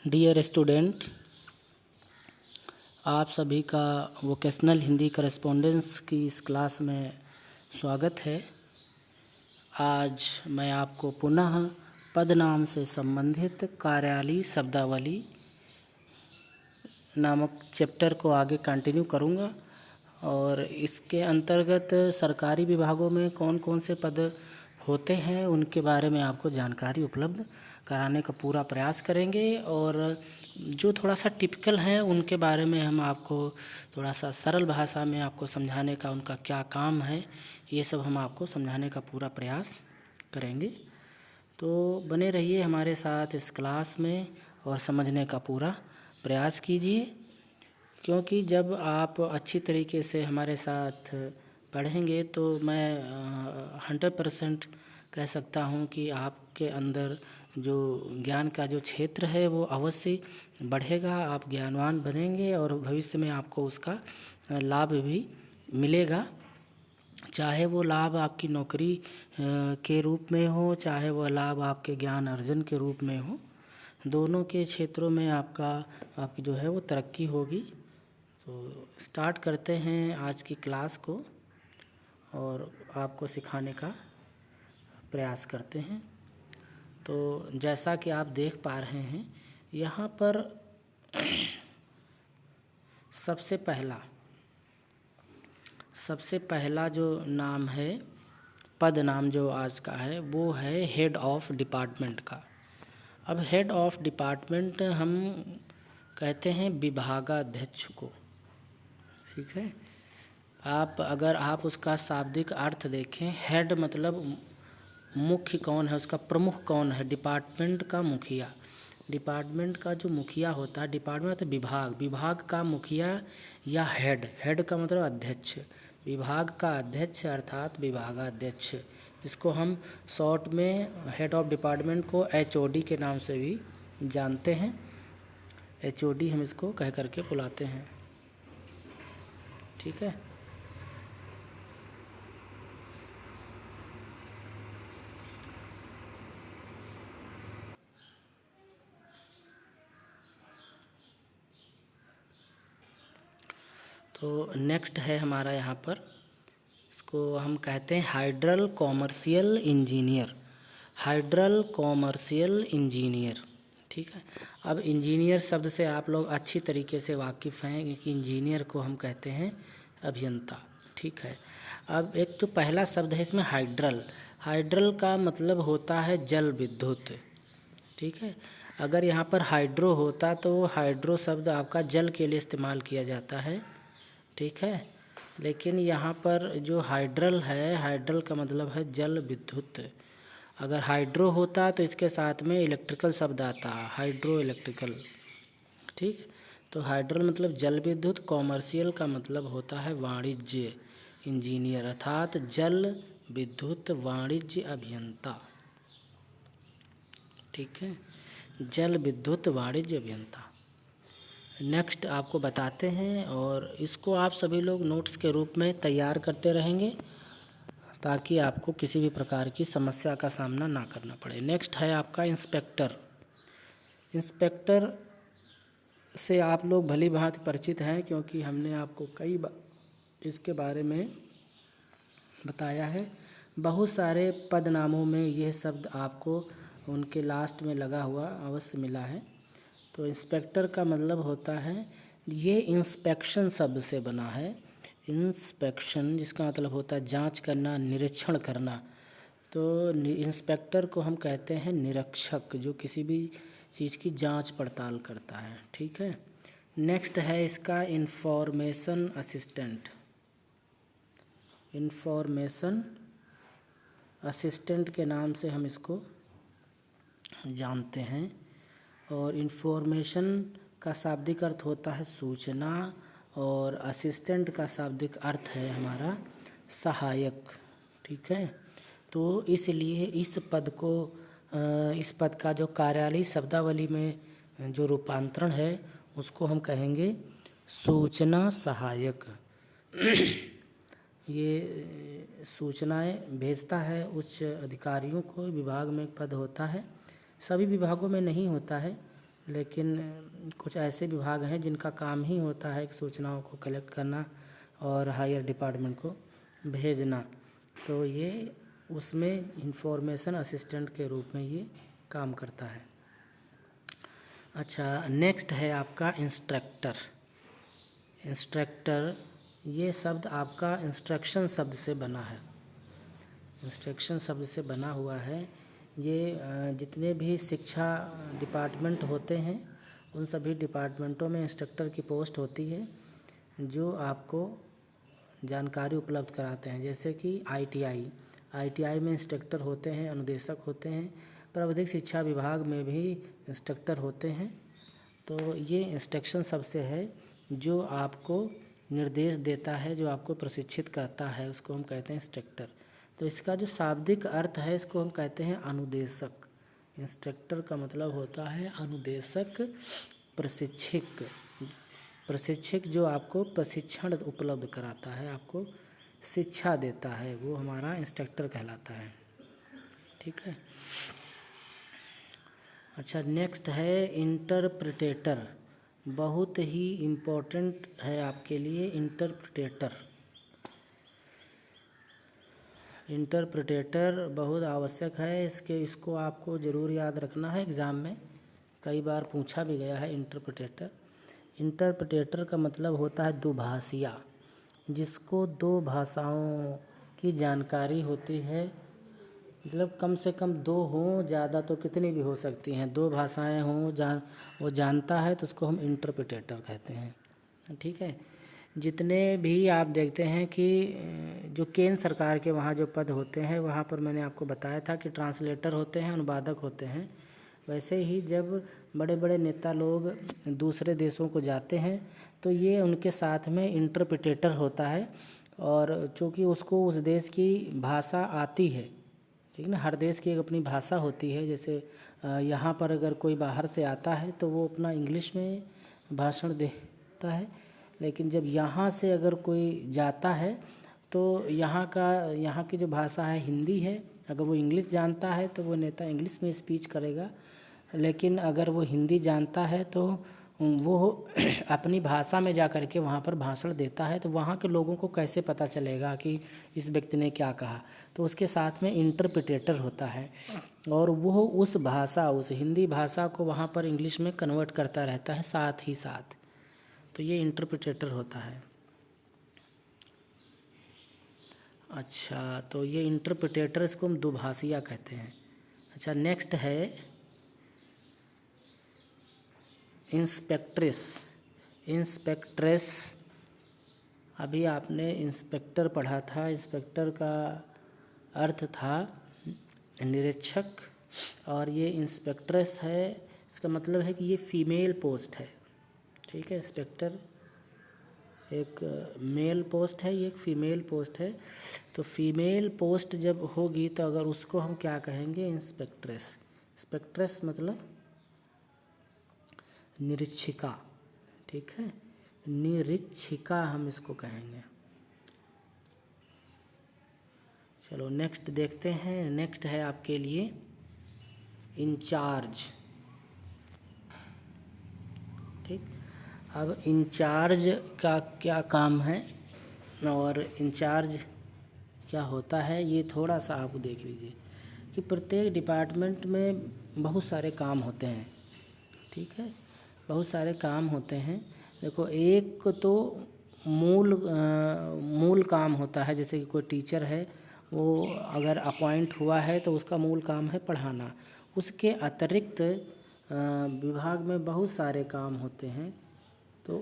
Dear student, आप सभी का वोकेशनल हिंदी करेस्पॉन्डेंस की इस क्लास में स्वागत है। आज मैं आपको पुनः पदनाम से संबंधित कार्यालयी शब्दावली नामक चैप्टर को आगे कंटिन्यू करूंगा और इसके अंतर्गत सरकारी विभागों में कौन कौन से पद होते हैं उनके बारे में आपको जानकारी उपलब्ध कराने का पूरा प्रयास करेंगे और जो थोड़ा सा टिपिकल है उनके बारे में हम आपको थोड़ा सा सरल भाषा में आपको समझाने का उनका क्या काम है ये सब हम आपको समझाने का पूरा प्रयास करेंगे। तो बने रहिए हमारे साथ इस क्लास में और समझने का पूरा प्रयास कीजिए, क्योंकि जब आप अच्छी तरीके से हमारे साथ पढ़ेंगे तो मैं 100% कह सकता हूँ कि आपके अंदर जो ज्ञान का जो क्षेत्र है वो अवश्य बढ़ेगा, आप ज्ञानवान बनेंगे और भविष्य में आपको उसका लाभ भी मिलेगा। चाहे वो लाभ आपकी नौकरी के रूप में हो, चाहे वो लाभ आपके ज्ञान अर्जन के रूप में हो, दोनों के क्षेत्रों में आपकी जो है वो तरक्की होगी। तो स्टार्ट करते हैं आज की क्लास को और आपको सिखाने का प्रयास करते हैं। तो जैसा कि आप देख पा रहे हैं यहाँ पर सबसे पहला जो नाम है, पद नाम जो आज का है वो है हेड ऑफ डिपार्टमेंट का। अब हेड ऑफ डिपार्टमेंट हम कहते हैं विभागाध्यक्ष को, ठीक है। अगर आप उसका शाब्दिक अर्थ देखें, हेड मतलब मुख्य कौन है, उसका प्रमुख कौन है, डिपार्टमेंट का मुखिया। डिपार्टमेंट का जो मुखिया होता है, डिपार्टमेंट विभाग का मुखिया या हेड का मतलब अध्यक्ष, विभाग का अध्यक्ष अर्थात विभागाध्यक्ष, इसको हम शॉर्ट में हेड ऑफ डिपार्टमेंट को HOD के नाम से भी जानते हैं। HOD हम इसको कह करके बुलाते हैं, ठीक है। तो नेक्स्ट है हमारा यहाँ पर, इसको हम कहते हैं हाइड्रल कॉमर्शियल इंजीनियर, ठीक है। अब इंजीनियर शब्द से आप लोग अच्छी तरीके से वाकिफ़ हैं कि इंजीनियर को हम कहते हैं अभियंता, ठीक है। अब एक तो पहला शब्द है इसमें हाइड्रल का मतलब होता है जल विद्युत, ठीक है। अगर यहाँ पर हाइड्रो होता तो हाइड्रो शब्द आपका जल के लिए इस्तेमाल किया जाता है, ठीक है। लेकिन यहाँ पर जो हाइड्रल है, हाइड्रल का मतलब है जल विद्युत। अगर हाइड्रो होता तो इसके साथ में इलेक्ट्रिकल शब्द आता, हाइड्रो इलेक्ट्रिकल, ठीक। तो हाइड्रल मतलब जल विद्युत, कॉमर्शियल का मतलब होता है वाणिज्य इंजीनियर अर्थात जल विद्युत वाणिज्य अभियंता, ठीक है, जल विद्युत वाणिज्य अभियंता। नेक्स्ट आपको बताते हैं और इसको आप सभी लोग नोट्स के रूप में तैयार करते रहेंगे ताकि आपको किसी भी प्रकार की समस्या का सामना ना करना पड़े। नेक्स्ट है आपका इंस्पेक्टर से आप लोग भली भांति परिचित हैं, क्योंकि हमने आपको कई बार इसके बारे में बताया है। बहुत सारे पदनामों में यह शब्द आपको उनके लास्ट में लगा हुआ अवश्य मिला है। तो इंस्पेक्टर का मतलब होता है, ये इंस्पेक्शन शब्द से बना है, इंस्पेक्शन जिसका मतलब होता है जांच करना, निरीक्षण करना। तो इंस्पेक्टर को हम कहते हैं निरीक्षक, जो किसी भी चीज़ की जांच पड़ताल करता है, ठीक है। नेक्स्ट है इसका इंफॉर्मेशन असिस्टेंट के नाम से हम इसको जानते हैं। और इंफॉर्मेशन का शाब्दिक अर्थ होता है सूचना और असिस्टेंट का शाब्दिक अर्थ है हमारा सहायक, ठीक है। तो इसलिए इस पद का जो कार्यालयी शब्दावली में जो रूपांतरण है उसको हम कहेंगे सूचना सहायक। ये सूचनाएं भेजता है उच्च अधिकारियों को, विभाग में एक पद होता है, सभी विभागों में नहीं होता है, लेकिन कुछ ऐसे विभाग हैं जिनका काम ही होता है कि सूचनाओं को कलेक्ट करना और हायर डिपार्टमेंट को भेजना, तो ये उसमें इंफॉर्मेशन असिस्टेंट के रूप में ये काम करता है। अच्छा, नेक्स्ट है आपका इंस्ट्रक्टर। इंस्ट्रक्टर ये शब्द आपका इंस्ट्रक्शन शब्द से बना है, इंस्ट्रक्शन शब्द से बना हुआ है। ये जितने भी शिक्षा डिपार्टमेंट होते हैं उन सभी डिपार्टमेंटों में इंस्ट्रक्टर की पोस्ट होती है, जो आपको जानकारी उपलब्ध कराते हैं। जैसे कि आईटीआई में इंस्ट्रक्टर होते हैं, अनुदेशक होते हैं। प्राविधिक शिक्षा विभाग में भी इंस्ट्रक्टर होते हैं। तो ये इंस्ट्रक्शन सबसे है जो आपको निर्देश देता है, जो आपको प्रशिक्षित करता है, उसको हम कहते हैं इंस्ट्रक्टर। तो इसका जो शाब्दिक अर्थ है इसको हम कहते हैं अनुदेशक। इंस्ट्रक्टर का मतलब होता है अनुदेशक, प्रशिक्षक। प्रशिक्षक जो आपको प्रशिक्षण उपलब्ध कराता है, आपको शिक्षा देता है, वो हमारा इंस्ट्रक्टर कहलाता है। ठीक है। अच्छा, नेक्स्ट है इंटरप्रिटेटर। बहुत ही इम्पोर्टेंट है आपके लिए इंटरप्रिटेटर। इंटरप्रिटेटर बहुत आवश्यक है, इसको आपको ज़रूर याद रखना है। एग्ज़ाम में कई बार पूछा भी गया है इंटरप्रिटेटर। इंटरप्रिटेटर का मतलब होता है दुभाषिया, जिसको दो भाषाओं की जानकारी होती है। मतलब कम से कम दो हों, ज़्यादा तो कितनी भी हो सकती हैं, दो भाषाएं हों, वो जानता है तो उसको हम इंटरप्रिटेटर कहते हैं। ठीक है। जितने भी आप देखते हैं कि जो केंद्र सरकार के वहाँ जो पद होते हैं, वहाँ पर मैंने आपको बताया था कि ट्रांसलेटर होते हैं, अनुवादक होते हैं। वैसे ही जब बड़े बड़े नेता लोग दूसरे देशों को जाते हैं तो ये उनके साथ में इंटरप्रिटेटर होता है। और चूँकि उसको उस देश की भाषा आती है, ठीक ना, हर देश की एक अपनी भाषा होती है। जैसे यहाँ पर अगर कोई बाहर से आता है तो वो अपना इंग्लिश में भाषण देता है, लेकिन जब यहाँ से अगर कोई जाता है तो यहाँ की जो भाषा है हिंदी है। अगर वो इंग्लिश जानता है तो वो नेता इंग्लिश में स्पीच करेगा, लेकिन अगर वो हिंदी जानता है तो वो अपनी भाषा में जा कर के वहाँ पर भाषण देता है। तो वहाँ के लोगों को कैसे पता चलेगा कि इस व्यक्ति ने क्या कहा, तो उसके साथ में इंटरप्रिटेटर होता है और वो उस भाषा, उस हिंदी भाषा को वहाँ पर इंग्लिश में कन्वर्ट करता रहता है साथ ही साथ। तो ये इंटरप्रिटेटर होता है। अच्छा, तो ये इंटरप्रिटेटर, इसको हम दुभाषिया कहते हैं। अच्छा, नेक्स्ट है इंस्पेक्ट्रेस। इंस्पेक्ट्रेस, अभी आपने इंस्पेक्टर पढ़ा था। इंस्पेक्टर का अर्थ था निरीक्षक, और ये इंस्पेक्ट्रेस है, इसका मतलब है कि ये फीमेल पोस्ट है। ठीक है। इंस्पेक्टर एक मेल पोस्ट है, ये एक फीमेल पोस्ट है। तो फीमेल पोस्ट जब होगी तो अगर उसको हम क्या कहेंगे, इंस्पेक्ट्रेस। इंस्पेक्ट्रेस मतलब निरीक्षिका। ठीक है, निरीक्षिका हम इसको कहेंगे। चलो नेक्स्ट देखते हैं। नेक्स्ट है आपके लिए इंचार्ज। ठीक, अब इंचार्ज का क्या काम है और इंचार्ज क्या होता है, ये थोड़ा सा आप देख लीजिए कि प्रत्येक डिपार्टमेंट में बहुत सारे काम होते हैं। ठीक है, बहुत सारे काम होते हैं। देखो, एक तो मूल काम होता है। जैसे कि कोई टीचर है, वो अगर अपॉइंट हुआ है तो उसका मूल काम है पढ़ाना। उसके अतिरिक्त विभाग में बहुत सारे काम होते हैं। तो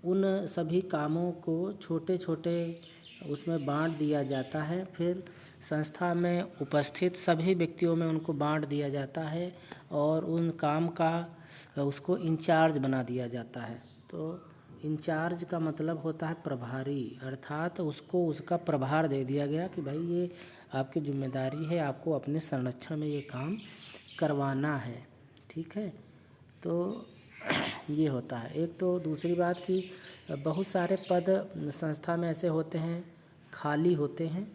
उन सभी कामों को छोटे छोटे उसमें बांट दिया जाता है। फिर संस्था में उपस्थित सभी व्यक्तियों में उनको बांट दिया जाता है और उन काम का उसको इंचार्ज बना दिया जाता है। तो इंचार्ज का मतलब होता है प्रभारी, अर्थात उसको उसका प्रभार दे दिया गया कि भाई ये आपकी जिम्मेदारी है, आपको अपने संरक्षण में ये काम करवाना है। ठीक है। तो ये होता है एक। तो दूसरी बात कि बहुत सारे पद संस्था में ऐसे होते हैं खाली होते हैं,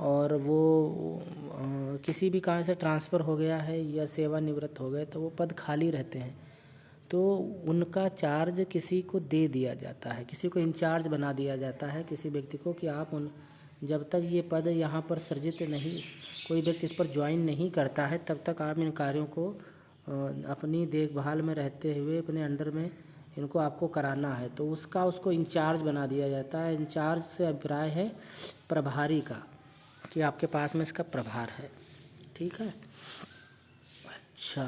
और वो किसी भी कारण से ट्रांसफ़र हो गया है या सेवानिवृत्त हो गए तो वो पद खाली रहते हैं। तो उनका चार्ज किसी को दे दिया जाता है, किसी को इंचार्ज बना दिया जाता है किसी व्यक्ति को कि आप उन जब तक ये पद यहाँ पर सृजित नहीं, कोई व्यक्ति इस पर ज्वाइन नहीं करता है, तब तक आप इन कार्यों को अपनी देखभाल में रहते हुए अपने अंडर में इनको आपको कराना है। तो उसको इंचार्ज बना दिया जाता है। इंचार्ज से अभिप्राय है प्रभारी का, कि आपके पास में इसका प्रभार है। ठीक है। अच्छा,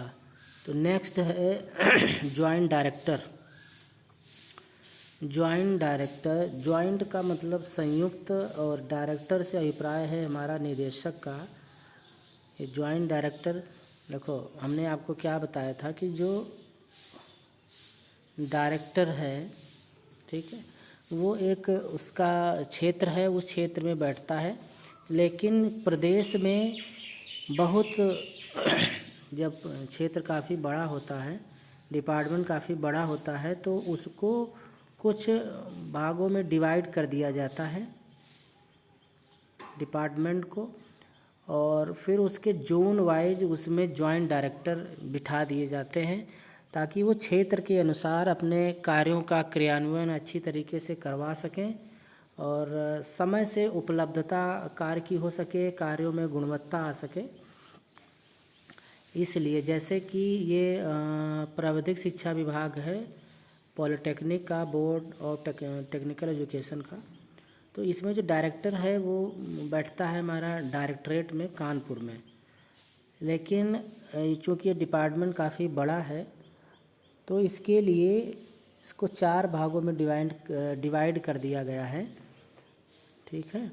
तो नेक्स्ट है joint director. Joint director, joint का मतलब संयुक्त, और डायरेक्टर से अभिप्राय है हमारा निदेशक का। ये जॉइंट डायरेक्टर, देखो हमने आपको क्या बताया था कि जो डायरेक्टर है, ठीक है, वो एक उसका क्षेत्र है, उस क्षेत्र में बैठता है। लेकिन प्रदेश में बहुत जब क्षेत्र काफ़ी बड़ा होता है, डिपार्टमेंट काफ़ी बड़ा होता है, तो उसको कुछ भागों में डिवाइड कर दिया जाता है डिपार्टमेंट को, और फिर उसके जोन वाइज उसमें जॉइंट डायरेक्टर बिठा दिए जाते हैं, ताकि वो क्षेत्र के अनुसार अपने कार्यों का क्रियान्वयन अच्छी तरीके से करवा सकें और समय से उपलब्धता कार्य की हो सके, कार्यों में गुणवत्ता आ सके। इसलिए जैसे कि ये प्राविधिक शिक्षा विभाग है, पॉलिटेक्निक का, बोर्ड ऑफ टेक्निकल एजुकेशन का, तो इसमें जो डायरेक्टर है वो बैठता है हमारा डायरेक्टरेट में कानपुर में। लेकिन चूँकि ये डिपार्टमेंट काफ़ी बड़ा है, तो इसके लिए इसको 4 भागों में डिवाइड कर दिया गया है। ठीक है,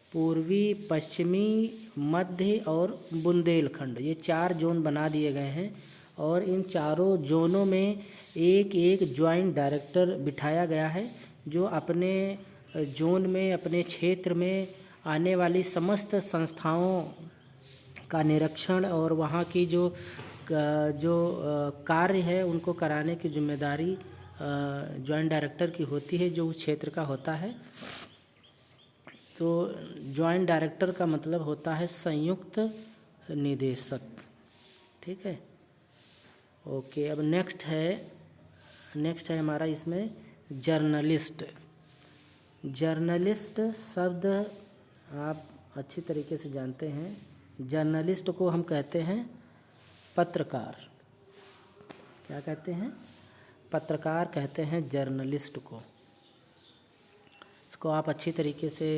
पूर्वी, पश्चिमी, मध्य और बुंदेलखंड, ये 4 जोन बना दिए गए हैं, और इन चारों जोनों में एक एक जॉइंट डायरेक्टर बिठाया गया है, जो अपने जोन में, अपने क्षेत्र में आने वाली समस्त संस्थाओं का निरीक्षण और वहाँ की जो कार्य है उनको कराने की जिम्मेदारी जॉइंट डायरेक्टर की होती है, जो उस क्षेत्र का होता है। तो जॉइंट डायरेक्टर का मतलब होता है संयुक्त निदेशक। ठीक है, ओके। अब नेक्स्ट है हमारा इसमें जर्नलिस्ट। जर्नलिस्ट शब्द आप अच्छी तरीके से जानते हैं। जर्नलिस्ट को हम कहते हैं पत्रकार। क्या कहते हैं? पत्रकार कहते हैं जर्नलिस्ट को। इसको आप अच्छी तरीके से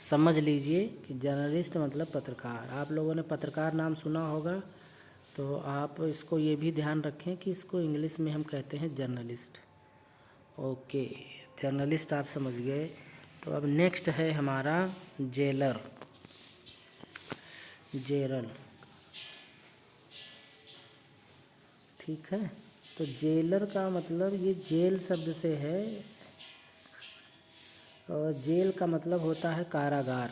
समझ लीजिए कि जर्नलिस्ट मतलब पत्रकार। आप लोगों ने पत्रकार नाम सुना होगा, तो आप इसको ये भी ध्यान रखें कि इसको इंग्लिश में हम कहते हैं जर्नलिस्ट। ओके, जर्नलिस्ट आप समझ गए। तो अब नेक्स्ट है हमारा जेलर। जेरल, ठीक है। तो जेलर का मतलब ये जेल शब्द से है, और जेल का मतलब होता है कारागार।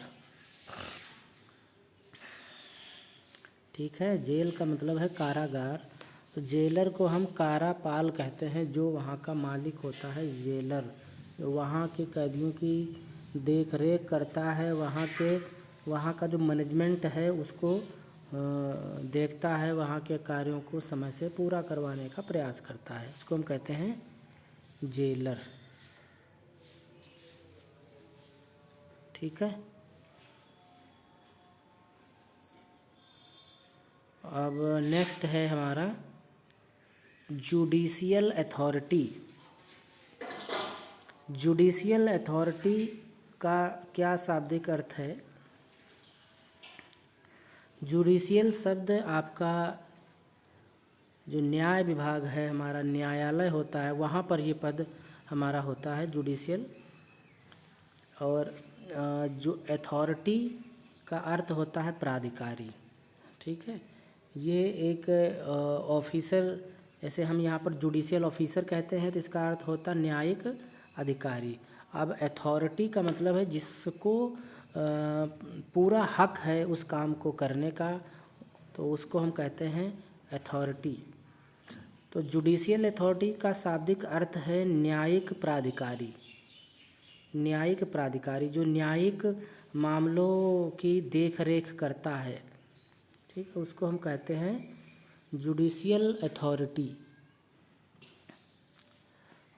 ठीक है, जेल का मतलब है कारागार। तो जेलर को हम कारापाल कहते हैं, जो वहाँ का मालिक होता है जेलर, जो वहाँ के कैदियों की देख रेख करता है, वहाँ का जो मैनेजमेंट है उसको देखता है, वहाँ के कार्यों को समय से पूरा करवाने का प्रयास करता है। इसको हम कहते हैं जेलर। ठीक है, अब नेक्स्ट है हमारा जुडिशियल अथॉरिटी। जुडिशियल अथॉरिटी का क्या शाब्दिक अर्थ है? जुडिशियल शब्द आपका जो न्याय विभाग है, हमारा न्यायालय होता है, वहाँ पर ये पद हमारा होता है जुडिशियल। और जो अथॉरिटी का अर्थ होता है प्राधिकारी। ठीक है, ये एक ऑफिसर, जैसे हम यहाँ पर जुडिशियल ऑफिसर कहते हैं, तो इसका अर्थ होता है न्यायिक अधिकारी। अब अथॉरिटी का मतलब है जिसको पूरा हक है उस काम को करने का, तो उसको हम कहते हैं अथॉरिटी। तो जुडिशियल अथॉरिटी का शाब्दिक अर्थ है न्यायिक प्राधिकारी। न्यायिक प्राधिकारी जो न्यायिक मामलों की देख रेख करता है, ठीक है, उसको हम कहते हैं जुडिशियल अथॉरिटी।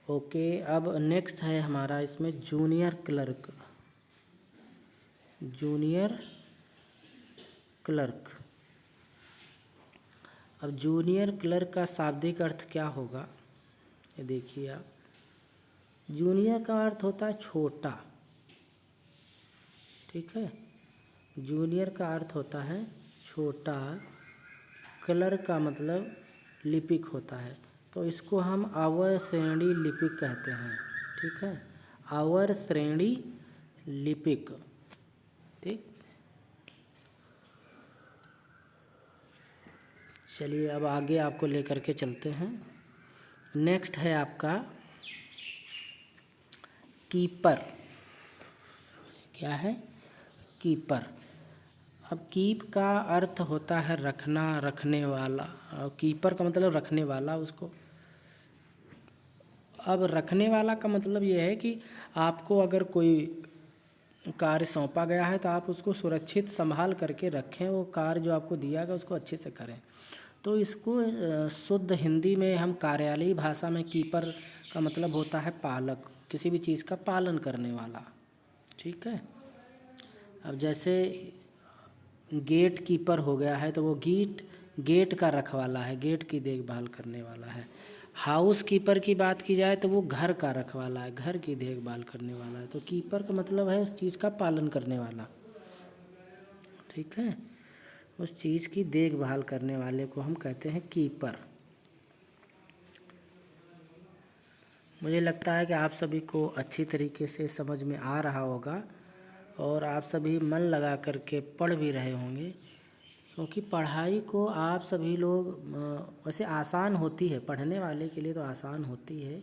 ओके, अब नेक्स्ट है हमारा इसमें जूनियर क्लर्क। Junior clerk. अब जूनियर क्लर्क का शाब्दिक अर्थ क्या होगा, ये देखिए आप। जूनियर का अर्थ होता है छोटा, ठीक है। जूनियर का अर्थ होता है छोटा, क्लर्क का मतलब लिपिक होता है। तो इसको हम अवर श्रेणी लिपिक कहते हैं, ठीक है। अवर श्रेणी लिपिक, ठीक। चलिए अब आगे आपको लेकर के चलते हैं। नेक्स्ट है आपका कीपर। क्या है? कीपर। अब कीप का अर्थ होता है रखना, रखने वाला। और कीपर का मतलब रखने वाला उसको। अब रखने वाला का मतलब ये है कि आपको अगर कोई कार्य सौंपा गया है तो आप उसको सुरक्षित संभाल करके रखें, वो कार्य जो आपको दिया गया उसको अच्छे से करें। तो इसको शुद्ध हिंदी में हम कार्यालयी भाषा में कीपर का मतलब होता है पालक, किसी भी चीज़ का पालन करने वाला, ठीक है। अब जैसे गेट कीपर हो गया है तो वो गेट का रखवाला है, गेट की देखभाल करने वाला है। हाउस कीपर की बात की जाए तो वो घर का रखवाला है, घर की देखभाल करने वाला है। तो कीपर का मतलब है उस चीज़ का पालन करने वाला, ठीक है। उस चीज़ की देखभाल करने वाले को हम कहते हैं कीपर। मुझे लगता है कि आप सभी को अच्छी तरीके से समझ में आ रहा होगा और आप सभी मन लगा करके पढ़ भी रहे होंगे, क्योंकि पढ़ाई को आप सभी लोग वैसे आसान होती है, पढ़ने वाले के लिए तो आसान होती है,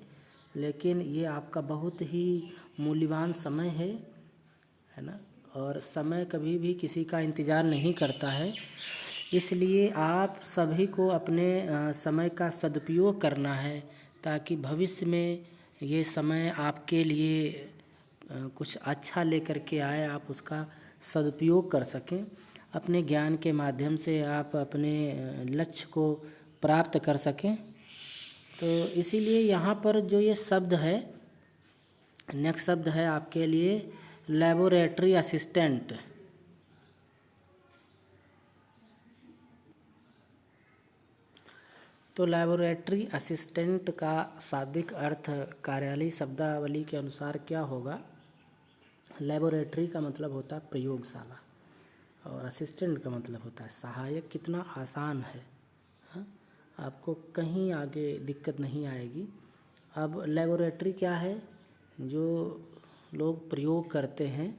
लेकिन ये आपका बहुत ही मूल्यवान समय है ना। और समय कभी भी किसी का इंतज़ार नहीं करता है, इसलिए आप सभी को अपने समय का सदुपयोग करना है, ताकि भविष्य में ये समय आपके लिए कुछ अच्छा लेकर के आए, आप उसका सदुपयोग कर सकें। अपने ज्ञान के माध्यम से आप अपने लक्ष्य को प्राप्त कर सकें। तो इसीलिए यहाँ पर जो ये शब्द है, नेक्स्ट शब्द है आपके लिए लैबोरेटरी असिस्टेंट। तो लैबोरेटरी असिस्टेंट का शाब्दिक अर्थ कार्यालयी शब्दावली के अनुसार क्या होगा? लैबोरेटरी का मतलब होता है प्रयोगशाला और असिस्टेंट का मतलब होता है सहायक। कितना आसान है, हाँ? आपको कहीं आगे दिक्कत नहीं आएगी। अब लैबोरेटरी क्या है? जो लोग प्रयोग करते हैं,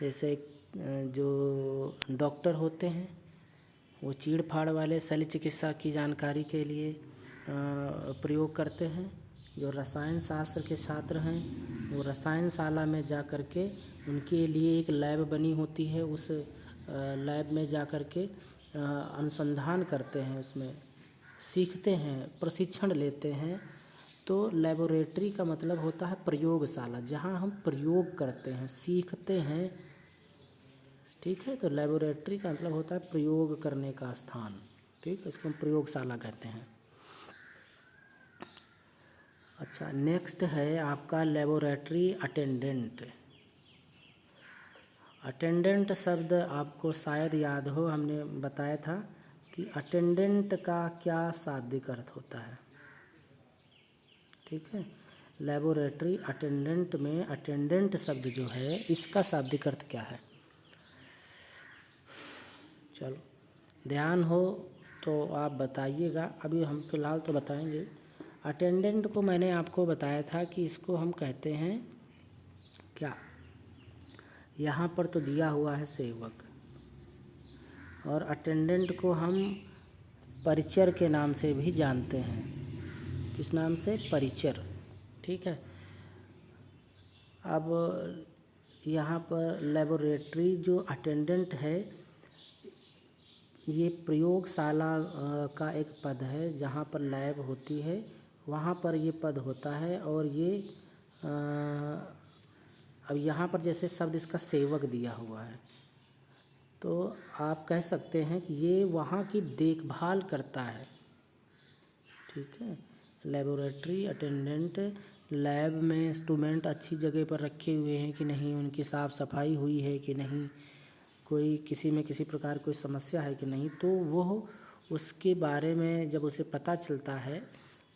जैसे जो डॉक्टर होते हैं वो चीड़ फाड़ वाले शल्य चिकित्सा की जानकारी के लिए प्रयोग करते हैं। जो रसायन शास्त्र के छात्र हैं वो रसायनशाला में जा कर के, उनके लिए एक लैब बनी होती है, उस लैब में जा कर के अनुसंधान करते हैं, उसमें सीखते हैं, प्रशिक्षण लेते हैं। तो लैबोरेटरी का मतलब होता है प्रयोगशाला, जहाँ हम प्रयोग करते हैं, सीखते हैं, ठीक है। तो लैबोरेटरी का मतलब होता है प्रयोग करने का स्थान, ठीक है, इसको हम प्रयोगशाला कहते हैं। अच्छा, नेक्स्ट है आपका लैबोरेटरी अटेंडेंट। अटेंडेंट शब्द आपको शायद याद हो, हमने बताया था कि अटेंडेंट का क्या शाब्दिक अर्थ होता है, ठीक है। लैबोरेटरी अटेंडेंट में अटेंडेंट शब्द जो है इसका शाब्दिक अर्थ क्या है? चलो ध्यान हो तो आप बताइएगा, अभी हम फिलहाल तो बताएंगे। अटेंडेंट को मैंने आपको बताया था कि इसको हम कहते हैं क्या, यहाँ पर तो दिया हुआ है सेवक, और अटेंडेंट को हम परिचर के नाम से भी जानते हैं। किस नाम से? परिचर, ठीक है। अब यहाँ पर लैबोरेटरी जो अटेंडेंट है ये प्रयोगशाला का एक पद है, जहाँ पर लैब होती है वहाँ पर ये पद होता है। और ये अब यहाँ पर जैसे शब्द इसका सेवक दिया हुआ है, तो आप कह सकते हैं कि ये वहाँ की देखभाल करता है, ठीक है। लेबोरेटरी अटेंडेंट, लैब में इंस्ट्रूमेंट अच्छी जगह पर रखे हुए हैं कि नहीं, उनकी साफ़ सफाई हुई है कि नहीं, कोई किसी में किसी प्रकार कोई समस्या है कि नहीं, तो वो उसके बारे में जब उसे पता चलता है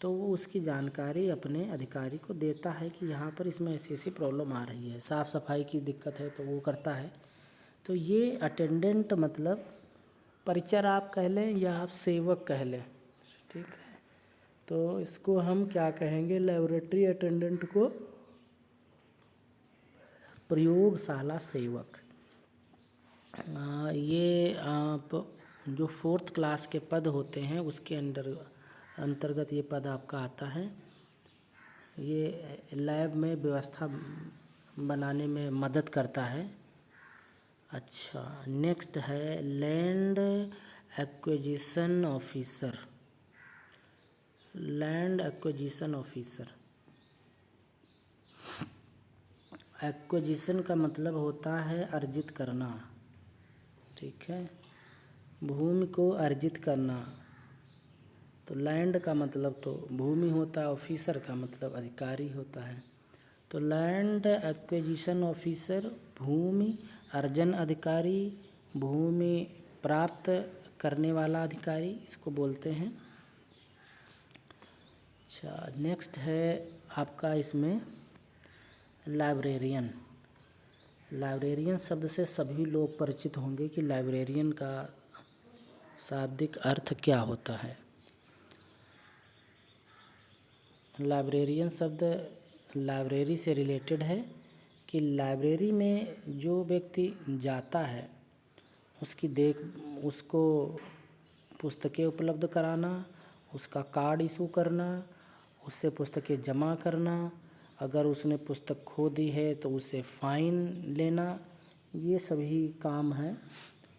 तो वो उसकी जानकारी अपने अधिकारी को देता है कि यहाँ पर इसमें ऐसी ऐसी प्रॉब्लम आ रही है, साफ़ सफाई की दिक्कत है, तो वो करता है। तो ये अटेंडेंट मतलब परिचर आप कह लें या आप सेवक कह लें, ठीक है। तो इसको हम क्या कहेंगे, लेबोरेटरी अटेंडेंट को प्रयोगशाला सेवक। ये आप जो 4th क्लास के पद होते हैं उसके अंतर्गत ये पद आपका आता है। ये लैब में व्यवस्था बनाने में मदद करता है। अच्छा, नेक्स्ट है land acquisition officer. Land acquisition officer, acquisition का मतलब होता है अर्जित करना, ठीक है, भूमि को अर्जित करना। तो लैंड का मतलब तो भूमि होता है, ऑफिसर का मतलब अधिकारी होता है। तो लैंड एक्विजिशन ऑफिसर भूमि अर्जन अधिकारी, भूमि प्राप्त करने वाला अधिकारी, इसको बोलते हैं। अच्छा, नेक्स्ट है आपका इसमें लाइब्रेरियन। लाइब्रेरियन शब्द से सभी लोग परिचित होंगे कि लाइब्रेरियन का शाब्दिक अर्थ क्या होता है। लाइब्रेरियन शब्द लाइब्रेरी से रिलेटेड है कि लाइब्रेरी में जो व्यक्ति जाता है उसको पुस्तकें उपलब्ध कराना, उसका कार्ड इशू करना, उससे पुस्तकें जमा करना, अगर उसने पुस्तक खो दी है तो उसे फ़ाइन लेना, ये सभी काम हैं।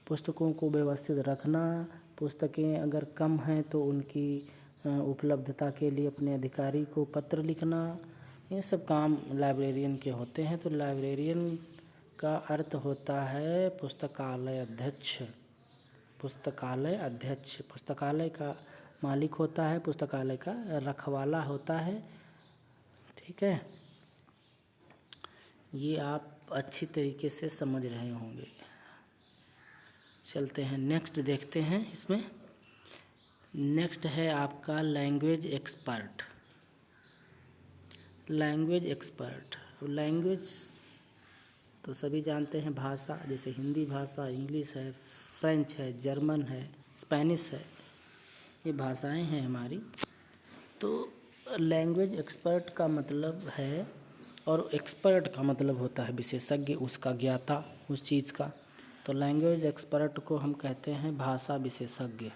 पुस्तकों को व्यवस्थित रखना, पुस्तकें अगर कम हैं तो उनकी उपलब्धता के लिए अपने अधिकारी को पत्र लिखना, ये सब काम लाइब्रेरियन के होते हैं। तो लाइब्रेरियन का अर्थ होता है पुस्तकालय अध्यक्ष। पुस्तकालय अध्यक्ष पुस्तकालय का मालिक होता है, पुस्तकालय का रखवाला होता है, ठीक है। ये आप अच्छी तरीके से समझ रहे होंगे। चलते हैं नेक्स्ट देखते हैं। इसमें नेक्स्ट है आपका language expert. Language expert, language तो सभी जानते हैं, भाषा, जैसे हिंदी भाषा, इंग्लिश है, फ्रेंच है, जर्मन है, स्पेनिश है, ये भाषाएं हैं हमारी। तो लैंग्वेज एक्सपर्ट का मतलब है, और एक्सपर्ट का मतलब होता है विशेषज्ञ, उसका ज्ञाता उस चीज़ का। तो लैंग्वेज एक्सपर्ट को हम कहते हैं भाषा विशेषज्ञ।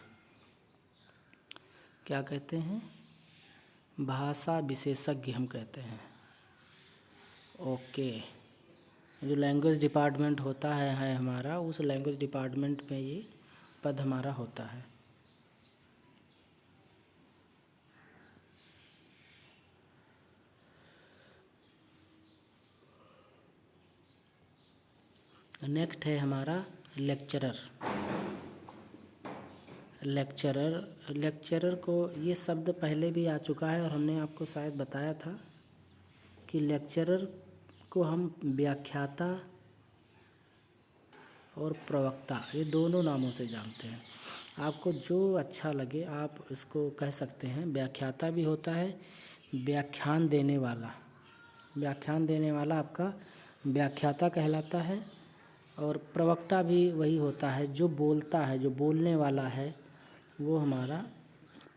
क्या कहते हैं? भाषा विशेषज्ञ हम कहते हैं। ओके, जो लैंग्वेज डिपार्टमेंट होता है हमारा, उस लैंग्वेज डिपार्टमेंट में ये पद हमारा होता है। नेक्स्ट है हमारा लेक्चरर। लेक्चरर को ये शब्द पहले भी आ चुका है और हमने आपको शायद बताया था कि लेक्चरर को हम व्याख्याता और प्रवक्ता, ये दोनों नामों से जानते हैं। आपको जो अच्छा लगे आप इसको कह सकते हैं। व्याख्याता भी होता है, व्याख्यान देने वाला आपका व्याख्याता कहलाता है, और प्रवक्ता भी वही होता है जो बोलता है, जो बोलने वाला है, वो हमारा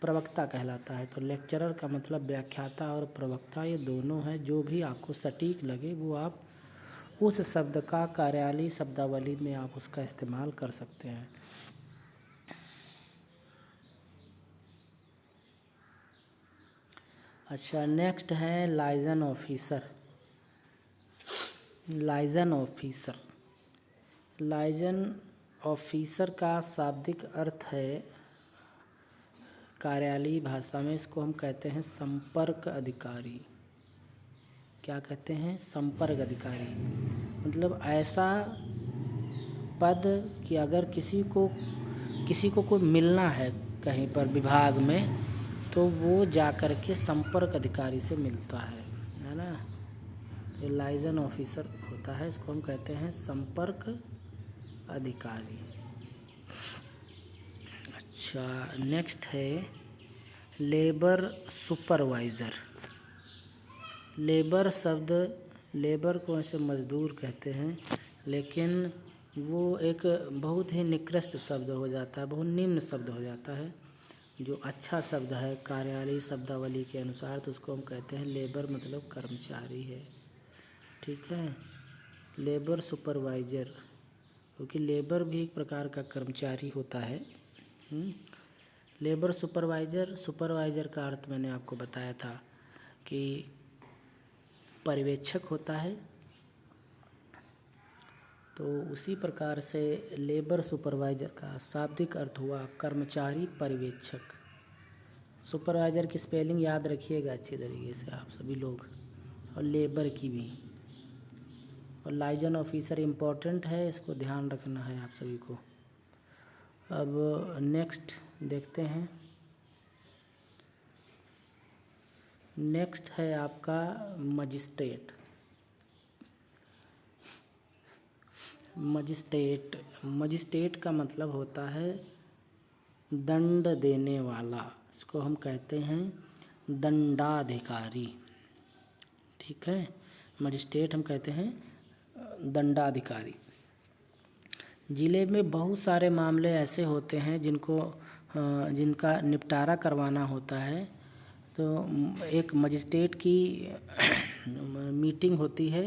प्रवक्ता कहलाता है। तो लेक्चरर का मतलब व्याख्याता और प्रवक्ता, ये दोनों है। जो भी आपको सटीक लगे वो आप उस शब्द का कार्यालयी शब्दावली में आप उसका इस्तेमाल कर सकते हैं। अच्छा, नेक्स्ट है लाइजन ऑफिसर। लाइजन ऑफिसर का शाब्दिक अर्थ है, कार्यालयी भाषा में इसको हम कहते हैं संपर्क अधिकारी। क्या कहते हैं? संपर्क अधिकारी। मतलब ऐसा पद कि अगर किसी को कोई मिलना है कहीं पर विभाग में, तो तो वो जा कर के संपर्क अधिकारी से मिलता है ना। ये लाइजन ऑफिसर होता है, इसको हम कहते हैं संपर्क अधिकारी। अच्छा, नेक्स्ट है लेबर सुपरवाइज़र। लेबर शब्द, लेबर को ऐसे मजदूर कहते हैं, लेकिन वो एक बहुत ही निकृष्ट शब्द हो जाता है, बहुत निम्न शब्द हो जाता है। जो अच्छा शब्द है कार्यालयी शब्दावली के अनुसार तो उसको हम कहते हैं लेबर, मतलब कर्मचारी है। ठीक है, लेबर सुपरवाइज़र, क्योंकि लेबर भी एक प्रकार का कर्मचारी होता है। लेबर सुपरवाइज़र, सुपरवाइज़र का अर्थ मैंने आपको बताया था कि पर्यवेक्षक होता है, तो उसी प्रकार से लेबर सुपरवाइज़र का शाब्दिक अर्थ हुआ कर्मचारी पर्यवेक्षक। सुपरवाइज़र की स्पेलिंग याद रखिएगा अच्छी तरीके से आप सभी लोग, और लेबर की भी। और लाइजन ऑफिसर इम्पोर्टेंट है, इसको ध्यान रखना है आप सभी को। अब नेक्स्ट देखते हैं। नेक्स्ट है आपका मजिस्ट्रेट। मजिस्ट्रेट का मतलब होता है दंड देने वाला, इसको हम कहते हैं दंडाधिकारी। ठीक है, मजिस्ट्रेट हम कहते हैं दंडाधिकारी। ज़िले में बहुत सारे मामले ऐसे होते हैं जिनका निपटारा करवाना होता है, तो एक मजिस्ट्रेट की मीटिंग होती है,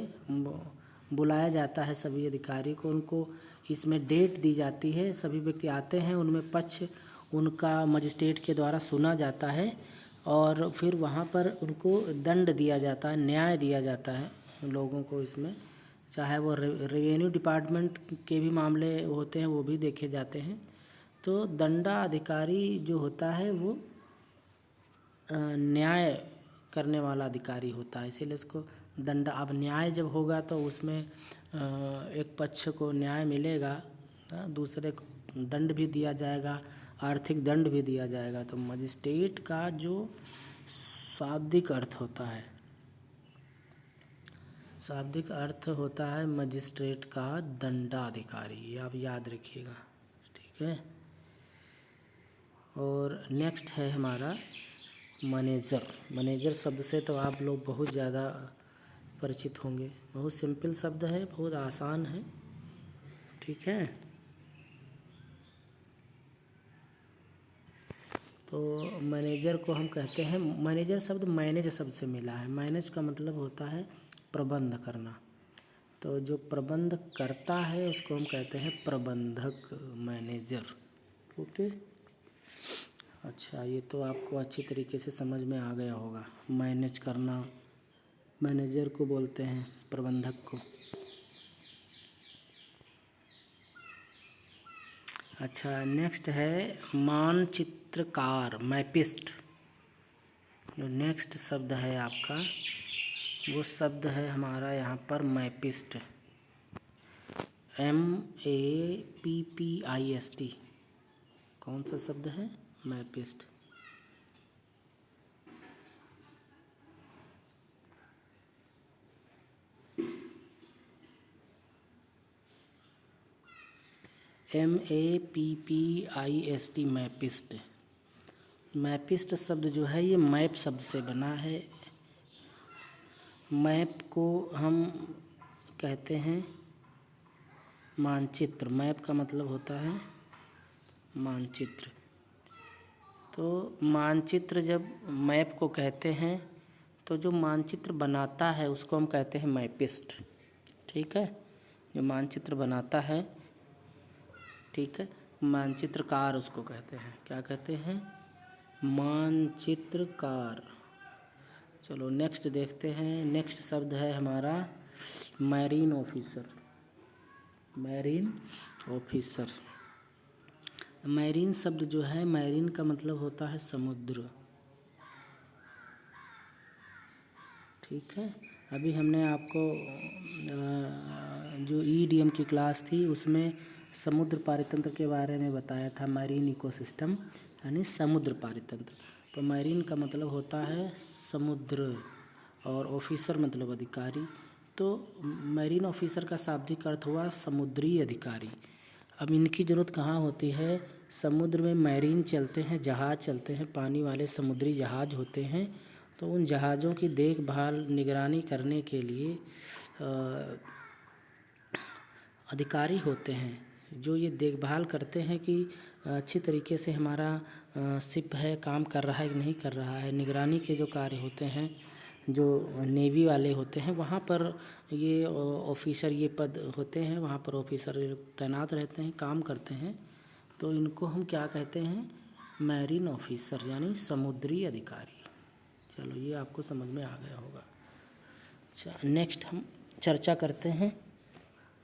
बुलाया जाता है सभी अधिकारी को, उनको इसमें डेट दी जाती है, सभी व्यक्ति आते हैं, उनमें पक्ष उनका मजिस्ट्रेट के द्वारा सुना जाता है और फिर वहाँ पर उनको दंड दिया जाता है, न्याय दिया जाता है लोगों को। इसमें चाहे वो रेवेन्यू डिपार्टमेंट के भी मामले होते हैं, वो भी देखे जाते हैं। तो दंडाधिकारी जो होता है वो न्याय करने वाला अधिकारी होता है, इसीलिए इसको दंडा। अब न्याय जब होगा तो उसमें एक पक्ष को न्याय मिलेगा, दूसरे को दंड भी दिया जाएगा, आर्थिक दंड भी दिया जाएगा। तो मजिस्ट्रेट का जो शाब्दिक अर्थ होता है, शाब्दिक अर्थ होता है मजिस्ट्रेट का दंडाधिकारी, ये आप याद रखिएगा। ठीक है, और नेक्स्ट है हमारा मैनेजर। मैनेजर शब्द से तो आप लोग बहुत ज़्यादा परिचित होंगे, बहुत सिंपल शब्द है, बहुत आसान है। ठीक है, तो मैनेजर को हम कहते हैं, मैनेजर शब्द मैनेज शब्द से मिला है। मैनेज का मतलब होता है प्रबंध करना, तो जो प्रबंध करता है उसको हम कहते हैं प्रबंधक, मैनेजर। ओके, अच्छा, ये तो आपको अच्छी तरीके से समझ में आ गया होगा। मैनेज करना, मैनेजर को बोलते हैं, प्रबंधक को। अच्छा, नेक्स्ट है मानचित्रकार, मैपिस्ट। जो नेक्स्ट शब्द है आपका, वो शब्द है हमारा यहाँ पर मैपिस्ट, MAPPIST। कौन सा शब्द है? मैपिस्ट। MAPPIST, मैपिस्ट। मैपिस्ट शब्द जो है ये मैप शब्द से बना है। मैप को हम कहते हैं मानचित्र। मैप का मतलब होता है मानचित्र। तो मानचित्र, जब मैप को कहते हैं तो जो मानचित्र बनाता है उसको हम कहते हैं मैपिस्ट। ठीक है, जो मानचित्र बनाता है, ठीक है, मानचित्रकार उसको कहते हैं। क्या कहते हैं? मानचित्रकार। चलो नेक्स्ट देखते हैं। नेक्स्ट शब्द है हमारा marine officer. Marine officer, marine शब्द जो है, मैरीन का मतलब होता है समुद्र। ठीक है, अभी हमने आपको जो ईडीएम की क्लास थी उसमें समुद्र पारितंत्र के बारे में बताया था, मैरीन इकोसिस्टम यानी समुद्र पारितंत्र। तो मैरीन का मतलब होता है समुद्र और ऑफिसर मतलब अधिकारी। तो मैरीन ऑफिसर का शाब्दिक अर्थ हुआ समुद्री अधिकारी। अब इनकी ज़रूरत कहाँ होती है? समुद्र में मैरीन चलते हैं, जहाज़ चलते हैं, पानी वाले समुद्री जहाज़ होते हैं। तो उन जहाज़ों की देखभाल निगरानी करने के लिए अधिकारी होते हैं जो ये देखभाल करते हैं कि अच्छी तरीके से हमारा शिप है काम कर रहा है कि नहीं कर रहा है। निगरानी के जो कार्य होते हैं जो नेवी वाले होते हैं वहाँ पर ये ऑफिसर ये पद होते हैं, वहाँ पर ऑफिसर तैनात रहते हैं, काम करते हैं। तो इनको हम क्या कहते हैं? मैरीन ऑफिसर यानी समुद्री अधिकारी। चलो ये आपको समझ में आ गया होगा। अच्छा, नेक्स्ट हम चर्चा करते हैं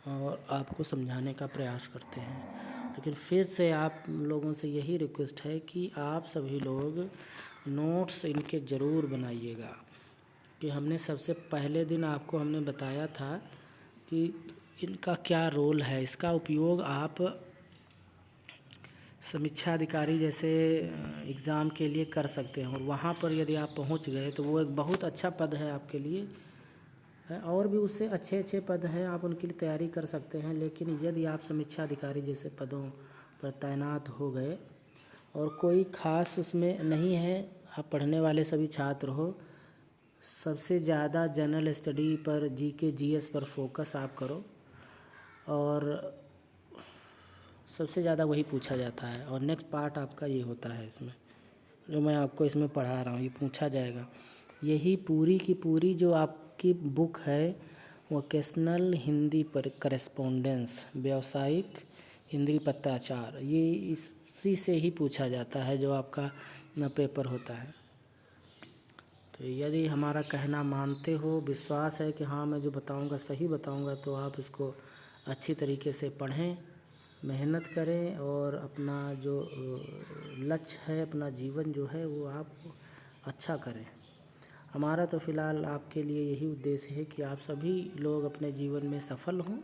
और आपको समझाने का प्रयास करते हैं। लेकिन फिर से आप लोगों से यही रिक्वेस्ट है कि आप सभी लोग नोट्स इनके ज़रूर बनाइएगा। कि हमने सबसे पहले दिन आपको हमने बताया था कि इनका क्या रोल है। इसका उपयोग आप समीक्षा अधिकारी जैसे एग्ज़ाम के लिए कर सकते हैं और वहाँ पर यदि आप पहुँच गए तो वो एक बहुत अच्छा पद है आपके लिए है। और भी उससे अच्छे अच्छे पद हैं, आप उनके लिए तैयारी कर सकते हैं। लेकिन यदि आप समीक्षा अधिकारी जैसे पदों पर तैनात हो गए और कोई ख़ास उसमें नहीं है, आप पढ़ने वाले सभी छात्र हो, सबसे ज़्यादा जनरल स्टडी पर जीके जीएस पर फोकस आप करो और सबसे ज़्यादा वही पूछा जाता है। और नेक्स्ट पार्ट आपका ये होता है, इसमें जो मैं आपको इसमें पढ़ा रहा हूँ ये पूछा जाएगा। यही पूरी की पूरी जो आपकी बुक है वोकेशनल हिंदी पर करेस्पोंडेंस व्यावसायिक हिंदी पत्राचार, ये इसी से ही पूछा जाता है जो आपका पेपर होता है। तो यदि हमारा कहना मानते हो, विश्वास है कि हाँ मैं जो बताऊंगा सही बताऊंगा, तो आप इसको अच्छी तरीके से पढ़ें, मेहनत करें और अपना जो लक्ष्य है, अपना जीवन जो है वो आप अच्छा करें। हमारा तो फ़िलहाल आपके लिए यही उद्देश्य है कि आप सभी लोग अपने जीवन में सफल हों।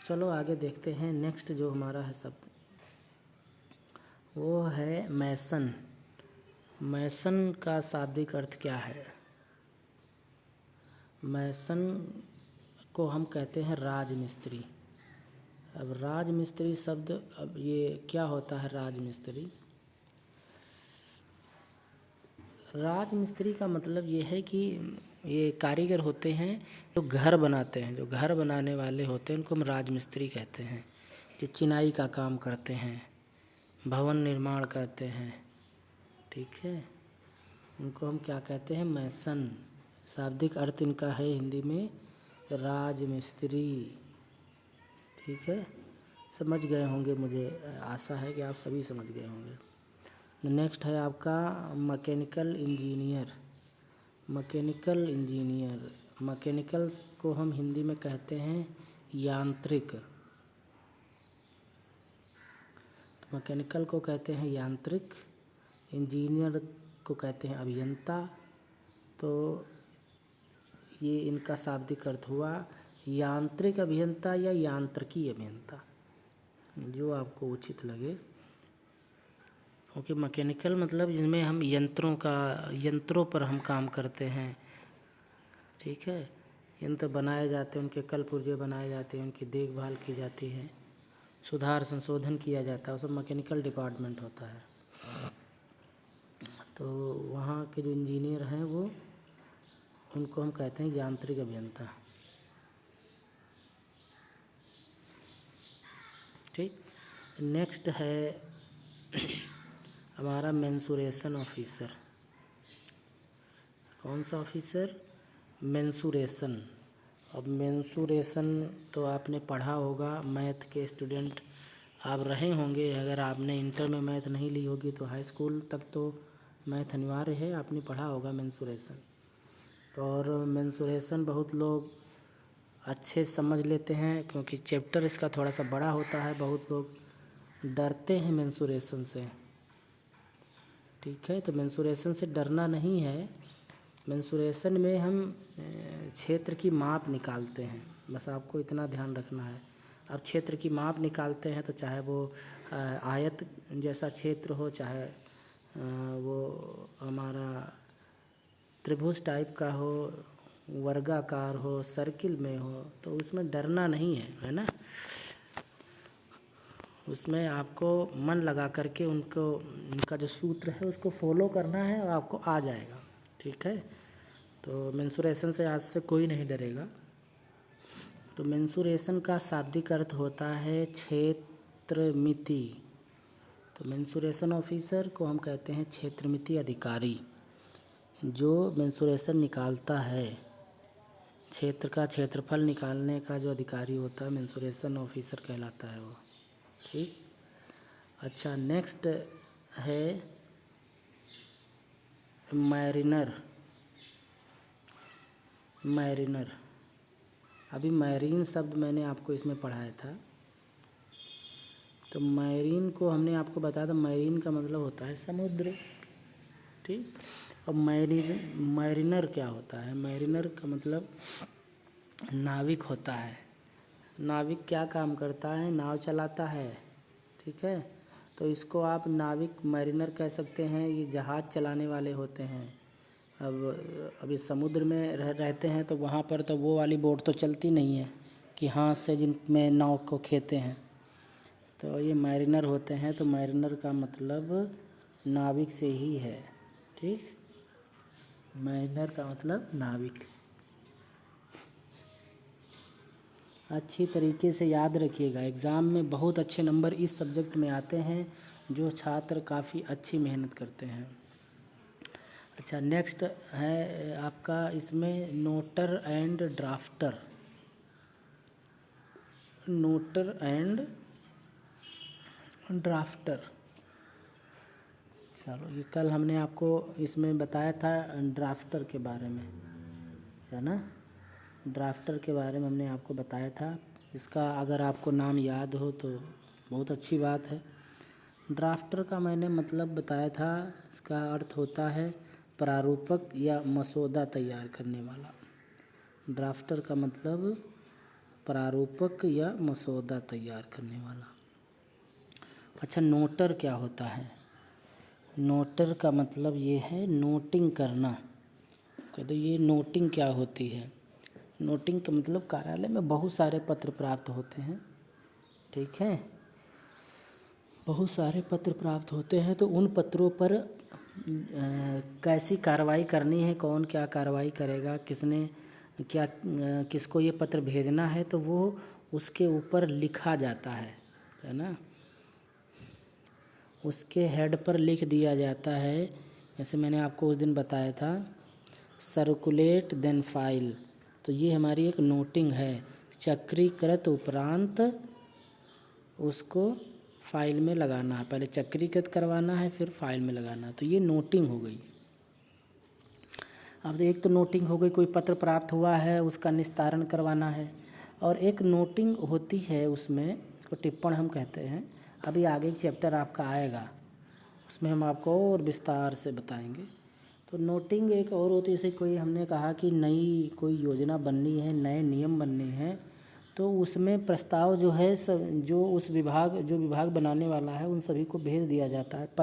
चलो आगे देखते हैं। नेक्स्ट जो हमारा है शब्द वो है मैसन। मैसन का शाब्दिक अर्थ क्या है? मैसन को हम कहते हैं राजमिस्त्री। अब राजमिस्त्री शब्द, अब ये क्या होता है राजमिस्त्री? राजमिस्त्री का मतलब ये है कि ये कारीगर होते हैं जो घर बनाते हैं, जो घर बनाने वाले होते हैं उनको हम राजमिस्त्री कहते हैं। जो चिनाई का काम करते हैं, भवन निर्माण करते हैं, ठीक है, उनको हम क्या कहते हैं? मैसन। शाब्दिक अर्थ इनका है हिंदी में राजमिस्त्री। ठीक है, समझ गए होंगे, मुझे आशा है कि आप सभी समझ गए होंगे। नेक्स्ट है आपका mechanical engineer. Mechanical engineer, mechanical को हम हिंदी में कहते हैं यांत्रिक। तो मैकेनिकल को कहते हैं यांत्रिक, इंजीनियर को कहते हैं अभियंता। तो ये इनका शाब्दिक अर्थ हुआ यांत्रिक अभियंता या यांत्रिकी अभियंता, जो आपको उचित लगे। क्योंकि मैकेनिकल मतलब जिनमें हम यंत्रों पर हम काम करते हैं, ठीक है, यंत्र बनाए जाते हैं, उनके कल पुर्जे बनाए जाते हैं, उनकी देखभाल की जाती है, सुधार संशोधन किया जाता है, वो सब मैकेनिकल डिपार्टमेंट होता है। तो वहाँ के जो इंजीनियर हैं वो, उनको हम कहते हैं यांत्रिक अभियंता। ठीक, नेक्स्ट है हमारा मेंसुरेशन ऑफिसर। कौन सा ऑफिसर? मेंसुरेशन। अब मेंसुरेशन तो आपने पढ़ा होगा, मैथ के स्टूडेंट आप रहे होंगे। अगर आपने इंटर में मैथ नहीं ली होगी तो हाई स्कूल तक तो मैथ अनिवार्य है, आपने पढ़ा होगा मेंसुरेशन। और मेंसुरेशन बहुत लोग अच्छे समझ लेते हैं क्योंकि चैप्टर इसका थोड़ा सा बड़ा होता है। बहुत लोग डरते हैं मेंसुरेशन से, ठीक है, तो मेंसुरेशन से डरना नहीं है। मेंसुरेशन में हम क्षेत्र की माप निकालते हैं, बस आपको इतना ध्यान रखना है। अब क्षेत्र की माप निकालते हैं तो चाहे वो आयत जैसा क्षेत्र हो, चाहे वो हमारा त्रिभुज टाइप का हो, वर्गाकार हो, सर्किल में हो, तो उसमें डरना नहीं है ना। उसमें आपको मन लगा करके उनका जो सूत्र है उसको फॉलो करना है और आपको आ जाएगा। ठीक है, तो मेंसुरेशन से आज से कोई नहीं डरेगा। तो मेंसुरेशन का शाब्दिक अर्थ होता है क्षेत्र मिति। तो मेंसुरेशन ऑफिसर को हम कहते हैं क्षेत्र मिति अधिकारी। जो मेंसुरेशन निकालता है, क्षेत्र का क्षेत्रफल निकालने का जो अधिकारी होता है, मेंसुरेशन ऑफिसर कहलाता है वो। ठीक। अच्छा, नेक्स्ट है मैरिनर। अभी मैरीन शब्द मैंने आपको इसमें पढ़ाया था। तो मैरीन को हमने आपको बताया था, मैरीन का मतलब होता है समुद्र। ठीक। अब मैरिनर क्या होता है? मैरिनर का मतलब नाविक होता है। नाविक क्या काम करता है? नाव चलाता है। ठीक है, तो इसको आप नाविक मैरिनर कह सकते हैं। ये जहाज़ चलाने वाले होते हैं। अभी समुद्र में रहते हैं तो वहाँ पर तो वो वाली बोट तो चलती नहीं है कि हाथ से जिनमें नाव को खेते हैं, तो ये मैरिनर होते हैं। तो मैरिनर का मतलब नाविक से ही है। ठीक, मैरिनर का मतलब नाविक। अच्छी तरीके से याद रखिएगा, एग्ज़ाम में बहुत अच्छे नंबर इस सब्जेक्ट में आते हैं जो छात्र काफ़ी अच्छी मेहनत करते हैं। अच्छा, नेक्स्ट है आपका इसमें नोटर एंड ड्राफ्टर। नोटर एंड ड्राफ्टर, चलो ये कल हमने आपको इसमें बताया था ड्राफ्टर के बारे में, है ना। ड्राफ्टर के बारे में हमने आपको बताया था। इसका अगर आपको नाम याद हो तो बहुत अच्छी बात है। ड्राफ्टर का मैंने मतलब बताया था, इसका अर्थ होता है प्रारूपक या मसौदा तैयार करने वाला। ड्राफ्टर का मतलब प्रारूपक या मसौदा तैयार करने वाला। अच्छा, नोटर क्या होता है? नोटर का मतलब ये है नोटिंग करना। कहते ये नोटिंग क्या होती है? नोटिंग का मतलब कार्यालय में बहुत सारे पत्र प्राप्त होते हैं। ठीक है, बहुत सारे पत्र प्राप्त होते हैं, तो उन पत्रों पर कैसी कार्रवाई करनी है, कौन क्या कार्रवाई करेगा, किसने क्या किसको ये पत्र भेजना है, तो वो उसके ऊपर लिखा जाता है ना। उसके हेड पर लिख दिया जाता है। जैसे मैंने आपको उस दिन बताया था, सर्कुलेट देन फाइल। तो ये हमारी एक नोटिंग है। चक्रीकृत उपरांत उसको फाइल में लगाना है। पहले चक्रीकृत करवाना है, फिर फाइल में लगाना है। तो ये नोटिंग हो गई। अब एक तो नोटिंग हो गई, कोई पत्र प्राप्त हुआ है उसका निस्तारण करवाना है। और एक नोटिंग होती है उसमें, को टिप्पण हम कहते हैं। अभी आगे एक चैप्टर आपका आएगा, उसमें हम आपको और विस्तार से बताएंगे। तो नोटिंग एक और होती है, जैसे कोई हमने कहा कि नई कोई योजना बननी है, नए नियम बनने हैं, तो उसमें प्रस्ताव जो है जो विभाग बनाने वाला है उन सभी को भेज दिया जाता है। एक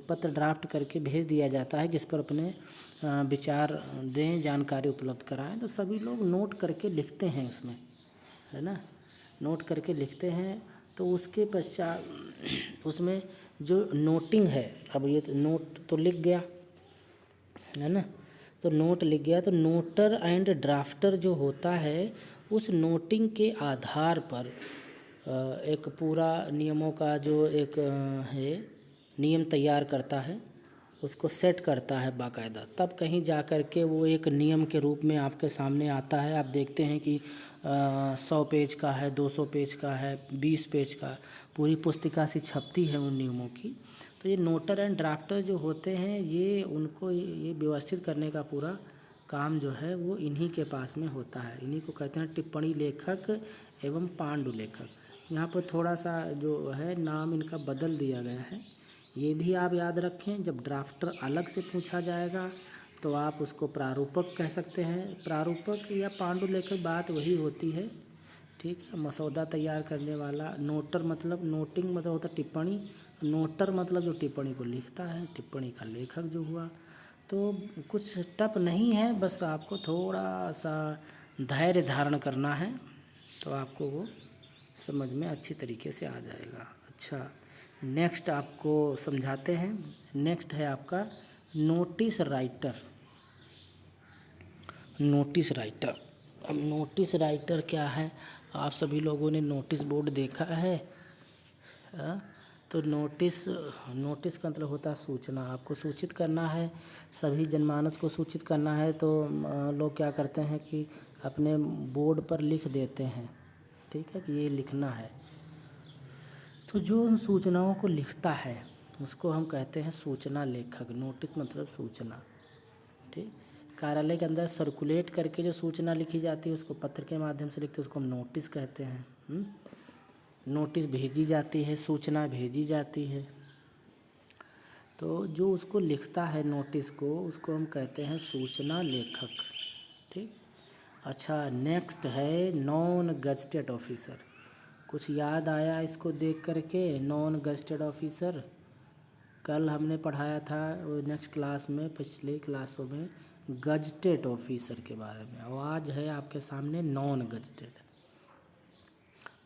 पत्र ड्राफ्ट करके भेज दिया जाता है, जिस पर अपने विचार दें, जानकारी उपलब्ध कराएं। तो सभी लोग नोट करके लिखते हैं उसमें, है ना, नोट करके लिखते हैं। तो उसके पश्चात उसमें जो नोटिंग है, अब ये तो नोट तो लिख गया, है ना, तो नोट लिख गया, तो नोटर एंड ड्राफ्टर जो होता है उस नोटिंग के आधार पर एक पूरा नियमों का जो एक है नियम तैयार करता है, उसको सेट करता है बाकायदा। तब कहीं जा कर के वो एक नियम के रूप में आपके सामने आता है। आप देखते हैं कि 100 पेज का है, 200 पेज का है, 20 पेज का, पूरी पुस्तिका सी छपती है उन नियमों की। तो ये नोटर एंड ड्राफ्टर जो होते हैं, ये उनको ये व्यवस्थित करने का पूरा काम जो है वो इन्हीं के पास में होता है। इन्हीं को कहते हैं टिप्पणी लेखक एवं पांडु लेखक। यहाँ पर थोड़ा सा जो है नाम इनका बदल दिया गया है, ये भी आप याद रखें। जब ड्राफ्टर अलग से पूछा जाएगा तो आप उसको प्रारूपक कह सकते हैं। प्रारूपक या पांडु लेखक बात वही होती है। ठीक है, मसौदा तैयार करने वाला। नोटर मतलब नोटिंग मतलब होता टिप्पणी, नोटर मतलब जो टिप्पणी को लिखता है, टिप्पणी का लेखक जो हुआ। तो कुछ टफ नहीं है, बस आपको थोड़ा सा धैर्य धारण करना है तो आपको वो समझ में अच्छी तरीके से आ जाएगा। अच्छा, नेक्स्ट आपको समझाते हैं। नेक्स्ट है आपका नोटिस राइटर। नोटिस राइटर, अब नोटिस राइटर क्या है? आप सभी लोगों ने नोटिस बोर्ड देखा है। तो नोटिस का मतलब होता है सूचना। आपको सूचित करना है, सभी जनमानस को सूचित करना है। तो लोग क्या करते हैं कि अपने बोर्ड पर लिख देते हैं, ठीक है, कि ये लिखना है। तो जो उन सूचनाओं को लिखता है उसको हम कहते हैं सूचना लेखक। नोटिस मतलब सूचना, ठीक। कार्यालय के अंदर सर्कुलेट करके जो सूचना लिखी जाती है उसको पत्र के माध्यम से लिखते हैं, उसको हम नोटिस कहते हैं। नोटिस भेजी जाती है, सूचना भेजी जाती है। तो जो उसको लिखता है नोटिस को, उसको हम कहते हैं सूचना लेखक, ठीक। अच्छा, नेक्स्ट है नॉन गजटेड ऑफिसर। कुछ याद आया इसको देख करके? नॉन गजटेड ऑफिसर कल हमने पढ़ाया था नेक्स्ट क्लास में, पिछले क्लासों में, गजटेड ऑफिसर के बारे में। और आज है आपके सामने नॉन गजटेड।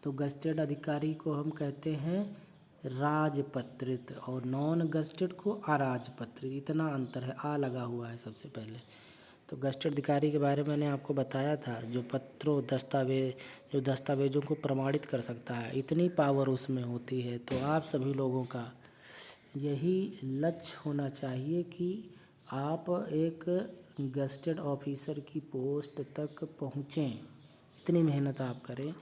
तो गजटेड अधिकारी को हम कहते हैं राजपत्रित और नॉन गजटेड को अराजपत्रित। इतना अंतर है, आ लगा हुआ है सबसे पहले। तो गजटेड अधिकारी के बारे में मैंने आपको बताया था, जो पत्रों जो दस्तावेजों को प्रमाणित कर सकता है, इतनी पावर उसमें होती है। तो आप सभी लोगों का यही लक्ष्य होना चाहिए कि आप एक गजटेड ऑफिसर की पोस्ट तक पहुँचें। इतनी मेहनत आप करें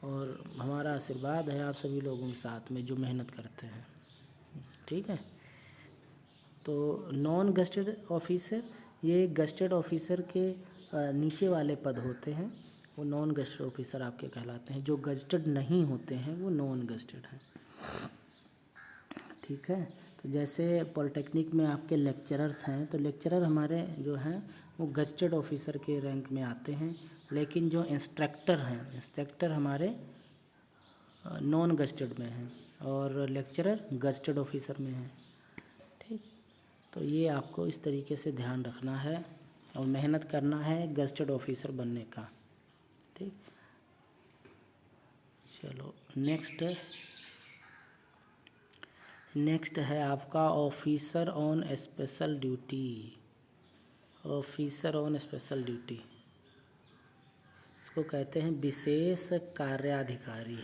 और हमारा आशीर्वाद है आप सभी लोगों के साथ में जो मेहनत करते हैं, ठीक है। तो नॉन गजटेड ऑफिसर, ये गजटेड ऑफिसर के नीचे वाले पद होते हैं, वो नॉन गजटेड ऑफिसर आपके कहलाते हैं। जो गजटेड नहीं होते हैं वो नॉन गजटेड हैं, ठीक है। तो जैसे पॉलिटेक्निक में आपके लेक्चरर्स हैं, तो लेक्चरर हमारे जो हैं वो गजटेड ऑफिसर के रैंक में आते हैं। लेकिन जो इंस्ट्रक्टर हैं, इंस्ट्रक्टर हमारे नॉन गजटेड में हैं और लेक्चरर गजटेड ऑफिसर में हैं, ठीक। तो ये आपको इस तरीके से ध्यान रखना है और मेहनत करना है गजटेड ऑफिसर बनने का, ठीक। चलो नेक्स्ट है आपका officer on special duty. Officer on special duty, इसको कहते हैं विशेष कार्याधिकारी।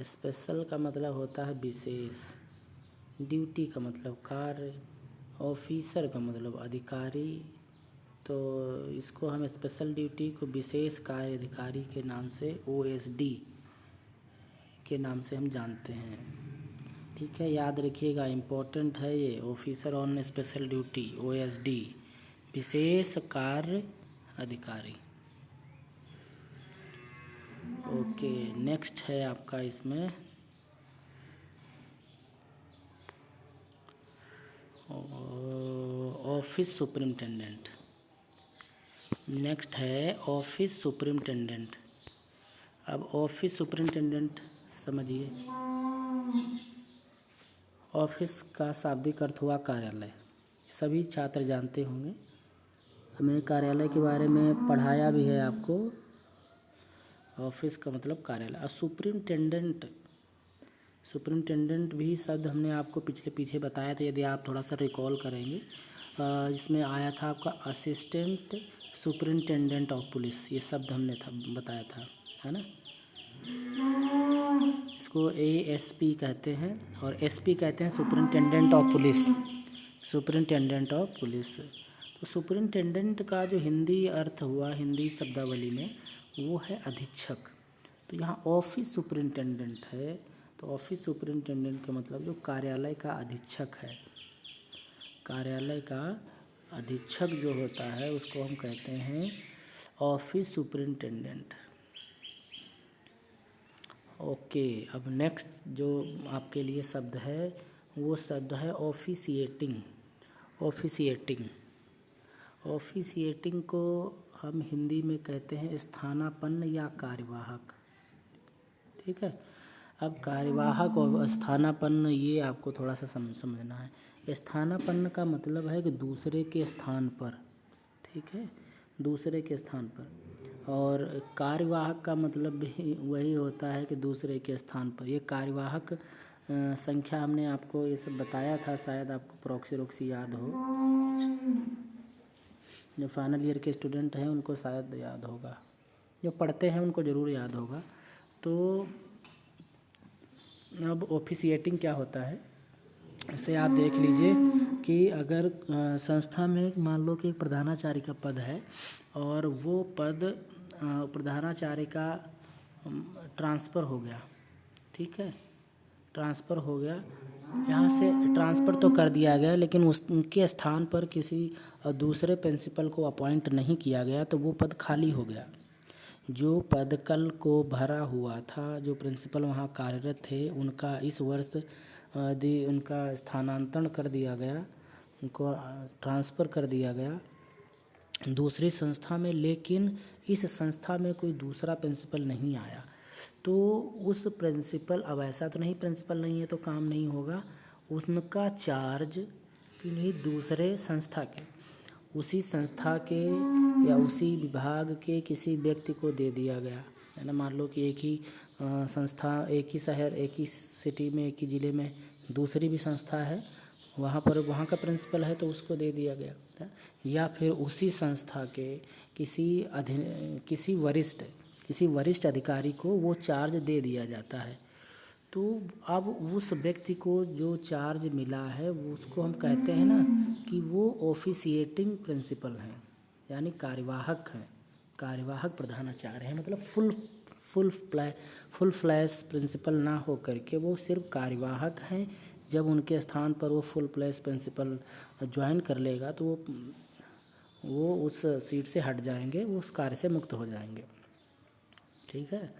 स्पेशल का मतलब होता है विशेष, ड्यूटी का मतलब कार्य, ऑफिसर का मतलब अधिकारी। तो इसको हम स्पेशल ड्यूटी को विशेष कार्य अधिकारी के नाम से, OSD के नाम से हम जानते हैं, ठीक है। याद रखिएगा, इम्पोर्टेंट है ये, officer on special duty, OSD, विशेष कार्य अधिकारी। ओके, नेक्स्ट है आपका इसमें ऑफिस सुपरिटेंडेंट। नेक्स्ट है ऑफिस सुपरिटेंडेंट। अब ऑफिस सुपरिटेंडेंट समझिए, ऑफिस का शाब्दिक अर्थ हुआ कार्यालय, सभी छात्र जानते होंगे, हमने कार्यालय के बारे में पढ़ाया भी है आपको। ऑफिस का मतलब कार्यालय। और सुपरिटेंडेंट भी शब्द हमने आपको पीछे बताया था, यदि आप थोड़ा सा रिकॉल करेंगे। इसमें आया था आपका असिस्टेंट सुपरिटेंडेंट ऑफ पुलिस, ये शब्द हमने बताया था, है ना। इसको ASP कहते हैं और SP कहते हैं superintendent of police, superintendent of police. तो सुपरिटेंडेंट का जो हिंदी अर्थ हुआ, हिंदी शब्दावली में, वो है अधीक्षक। तो यहाँ ऑफिस सुपरिटेंडेंट है, तो ऑफिस सुपरिटेंडेंट का मतलब जो कार्यालय का अधीक्षक है, कार्यालय का अधीक्षक जो होता है उसको हम कहते हैं ऑफिस सुपरिटेंडेंट। ओके, अब नेक्स्ट जो आपके लिए शब्द है वो शब्द है ऑफिशिएटिंग। ऑफिशिएटिंग, ऑफिशिएटिंग को हम हिंदी में कहते हैं स्थानापन्न या कार्यवाहक, ठीक है। अब कार्यवाहक और स्थानापन्न, ये आपको थोड़ा सा समझना है। स्थानापन्न का मतलब है कि दूसरे के स्थान पर, ठीक है, दूसरे के स्थान पर। और कार्यवाहक का मतलब भी वही होता है कि दूसरे के स्थान पर। ये कार्यवाहक संख्या हमने आपको ये सब बताया था, शायद आपको प्रॉक्सी रोक्सी याद हो। जो फाइनल ईयर के स्टूडेंट हैं उनको शायद याद होगा, जो पढ़ते हैं उनको ज़रूर याद होगा। तो अब ऑफिशिएटिंग क्या होता है, इसे आप देख लीजिए कि अगर संस्था में मान लो कि एक प्रधानाचार्य का पद है और वो पद प्रधानाचार्य का ट्रांसफ़र हो गया, ठीक है, ट्रांसफ़र हो गया, यहाँ से ट्रांसफ़र तो कर दिया गया, लेकिन उनके स्थान पर किसी दूसरे प्रिंसिपल को अपॉइंट नहीं किया गया, तो वो पद खाली हो गया। जो पद कल को भरा हुआ था, जो प्रिंसिपल वहाँ कार्यरत थे, उनका इस वर्ष यदि उनका स्थानांतरण कर दिया गया, उनको ट्रांसफ़र कर दिया गया दूसरी संस्था में, लेकिन इस संस्था में कोई दूसरा प्रिंसिपल नहीं आया, तो उस प्रिंसिपल, अब ऐसा तो नहीं प्रिंसिपल नहीं है तो काम नहीं होगा, उनका चार्ज किन्हीं दूसरे संस्था के, उसी संस्था के या उसी विभाग के किसी व्यक्ति को दे दिया गया है ना। मान लो कि एक ही संस्था, एक ही शहर, एक ही सिटी में, एक ही ज़िले में दूसरी भी संस्था है, वहाँ पर वहाँ का प्रिंसिपल है तो उसको दे दिया गया है। या फिर उसी संस्था के किसी वरिष्ठ अधिकारी को वो चार्ज दे दिया जाता है। तो अब उस व्यक्ति को जो चार्ज मिला है वो उसको हम कहते हैं ना कि वो ऑफिशिएटिंग प्रिंसिपल हैं, यानी कार्यवाहक हैं, कार्यवाहक प्रधानाचार्य हैं। मतलब फुल फ्लैश प्रिंसिपल ना हो करके वो सिर्फ कार्यवाहक हैं। जब उनके स्थान पर वो फुल फ्लैश प्रिंसिपल ज्वाइन कर लेगा तो वो उस सीट से हट जाएंगे, वो उस कार्य से मुक्त हो जाएंगे, ठीक है।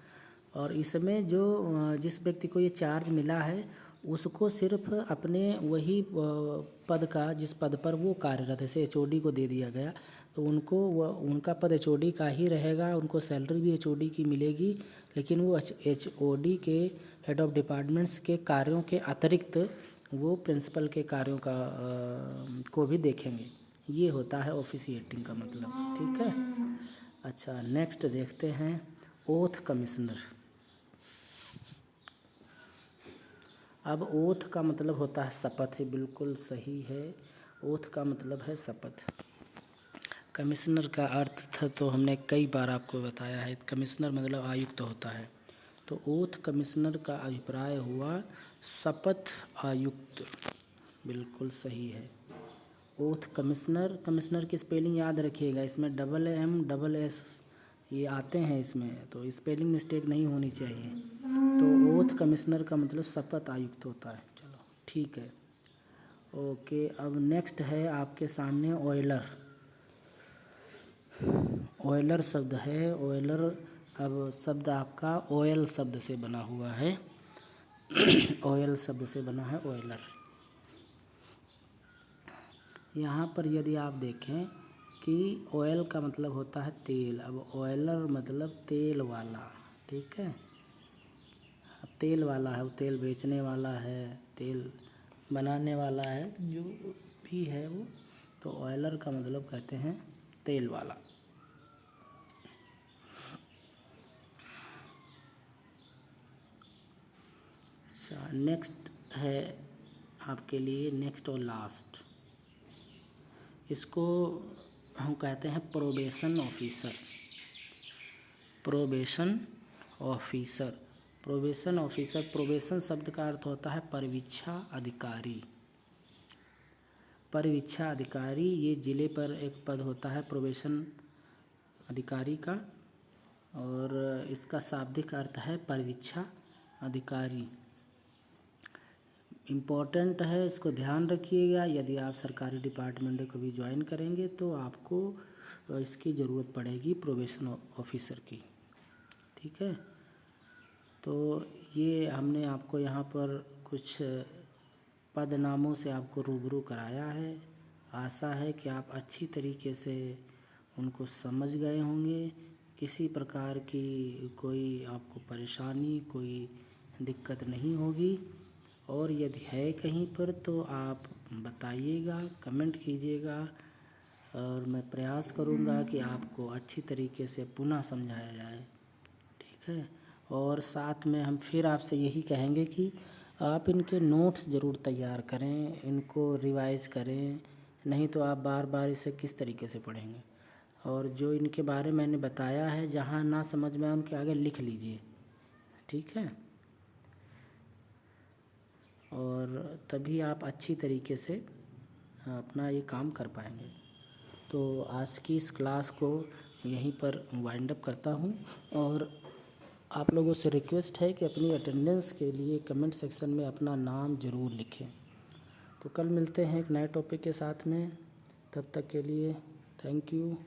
और इसमें जो जिस व्यक्ति को ये चार्ज मिला है उसको सिर्फ अपने वही पद का, जिस पद पर वो कार्यरत है, जैसे एचओडी को दे दिया गया तो उनका पद एचओडी का ही रहेगा, उनको सैलरी भी एचओडी की मिलेगी, लेकिन वो एचओडी के हेड ऑफ डिपार्टमेंट्स के कार्यों के अतिरिक्त वो प्रिंसिपल के कार्यों का को भी देखेंगे। ये होता है ऑफिशिएटिंग का मतलब, ठीक है। अच्छा, नेक्स्ट देखते हैं ओथ कमिश्नर। अब ओथ का मतलब होता है शपथ, है बिल्कुल सही है, ओथ का मतलब है शपथ। कमिश्नर का अर्थ था तो हमने कई बार आपको बताया है, कमिश्नर मतलब आयुक्त होता है। तो ओथ कमिश्नर का अभिप्राय हुआ शपथ आयुक्त, बिल्कुल सही है। ओथ कमिश्नर, कमिश्नर की स्पेलिंग याद रखिएगा, इसमें डबल एम डबल एस ये आते हैं इसमें, तो स्पेलिंग मिस्टेक नहीं होनी चाहिए। तो ओथ कमिश्नर का मतलब शपथ आयुक्त होता है। चलो ठीक है, ओके। अब नेक्स्ट है आपके सामने ऑयलर। ऑयलर शब्द है, ऑयलर अब शब्द आपका ऑयल शब्द से बना हुआ है ऑयल शब्द से बना है ऑयलर। यहाँ पर यदि आप देखें कि ऑयल का मतलब होता है तेल, अब ऑयलर मतलब तेल वाला, ठीक है। अब तेल वाला है, वो तेल बेचने वाला है, तेल बनाने वाला है, जो भी है वो, तो ऑयलर का मतलब कहते हैं तेल वाला। अच्छा, नेक्स्ट है आपके लिए, नेक्स्ट और लास्ट, इसको हम कहते हैं probation officer. Probation officer, probation officer, probation शब्द का अर्थ होता है परिवीक्षा अधिकारी। परिवीक्षा अधिकारी, ये ज़िले पर एक पद होता है प्रोबेशन अधिकारी का, और इसका शाब्दिक अर्थ है परिवीक्षा अधिकारी। इम्पोर्टेंट है, इसको ध्यान रखिएगा। यदि आप सरकारी डिपार्टमेंट को भी ज्वाइन करेंगे तो आपको इसकी ज़रूरत पड़ेगी, प्रोबेशन ऑफिसर की, ठीक है। तो ये हमने आपको यहाँ पर कुछ पद नामों से आपको रूबरू कराया है। आशा है कि आप अच्छी तरीके से उनको समझ गए होंगे। किसी प्रकार की कोई आपको परेशानी, कोई दिक्कत नहीं होगी। और यदि है कहीं पर तो आप बताइएगा, कमेंट कीजिएगा और मैं प्रयास करूँगा कि आपको अच्छी तरीके से पुनः समझाया जाए। ठीक है। और साथ में हम फिर आपसे यही कहेंगे कि आप इनके नोट्स ज़रूर तैयार करें, इनको रिवाइज़ करें, नहीं तो आप बार बार इसे किस तरीके से पढ़ेंगे। और जो इनके बारे में मैंने बताया है, जहाँ ना समझ में आए उनके आगे लिख लीजिए। ठीक है। और तभी आप अच्छी तरीके से अपना ये काम कर पाएंगे। तो आज की इस क्लास को यहीं पर वाइंड अप करता हूँ और आप लोगों से रिक्वेस्ट है कि अपनी अटेंडेंस के लिए कमेंट सेक्शन में अपना नाम ज़रूर लिखें। तो कल मिलते हैं एक नए टॉपिक के साथ में। तब तक के लिए थैंक यू।